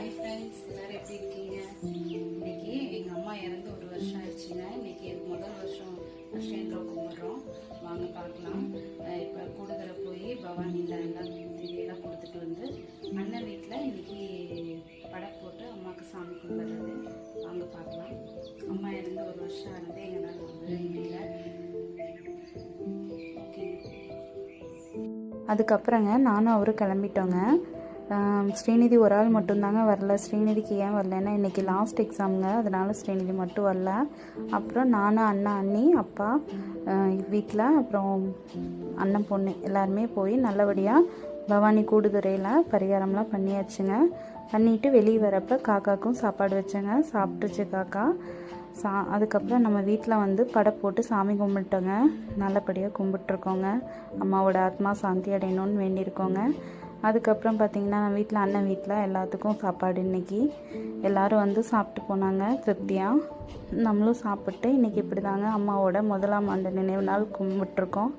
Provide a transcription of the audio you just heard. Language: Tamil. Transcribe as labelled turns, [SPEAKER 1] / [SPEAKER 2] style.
[SPEAKER 1] ஹாய் ஃப்ரெண்ட்ஸ், எல்லோரும் எப்படி இருக்கீங்க? இன்றைக்கி எங்கள் அம்மா இறந்து ஒரு வருஷம் ஆயிடுச்சுங்க. இன்றைக்கி எனக்கு முதல் வருஷம் அக்ஷயந்திரம் கும்பிட்றோம். வாங்க பார்க்கலாம். இப்போ கூடுதலை போய் பவானியில் எல்லாம் திரியெல்லாம் கொடுத்துட்டு வந்து அண்ணன் வீட்டில் இன்றைக்கி படை போட்டு அம்மாவுக்கு சாமி கும்பிட்றது. வாங்க பார்க்கலாம். அம்மா இறந்து ஒரு வருஷம் ஆனது எங்களால் முடியல. ஓகே,
[SPEAKER 2] அதுக்கப்புறங்க நானும் அவரும் கிளம்பிட்டோங்க. ஸ்ரீநிதி ஒரு ஆள் மட்டும்தாங்க வரல. ஸ்ரீநிதிக்கு ஏன் வரலன்னா இன்றைக்கி லாஸ்ட் எக்ஸாமுங்க, அதனால் ஸ்ரீநிதி மட்டும் வரல. அப்புறம் நானும் அண்ணா, அண்ணி, அப்பா வீட்டில், அப்புறம் அண்ணன் பொண்ணு எல்லாருமே போய் நல்லபடியாக பவானி கூடுதுறையில் பரிகாரம்லாம் பண்ணியாச்சுங்க. பண்ணிவிட்டு வெளியே வரப்போ காக்காக்கும் சாப்பாடு வச்சேங்க. சாப்பிட்டுச்சு காக்கா. அதுக்கப்புறம் நம்ம வீட்டில் வந்து படை போட்டு சாமி கும்பிட்டோங்க. நல்லபடியாக கும்பிட்ருக்கோங்க. அம்மாவோட ஆத்மா சாந்தி அடையணும்னு வேண்டியிருக்கோங்க. அதுக்கப்புறம் பார்த்திங்கன்னா நம்ம வீட்டில் அண்ணன் வீட்டில் எல்லாத்துக்கும் சாப்பாடு. இன்றைக்கி எல்லோரும் வந்து சாப்பிட்டு போனாங்க திருப்தியாக. நம்மளும் சாப்பிட்டு இன்றைக்கி இப்படி தாங்க அம்மாவோட முதலாம் ஆண்டு நினைவு நாள் கும்பிட்ருக்கோம்.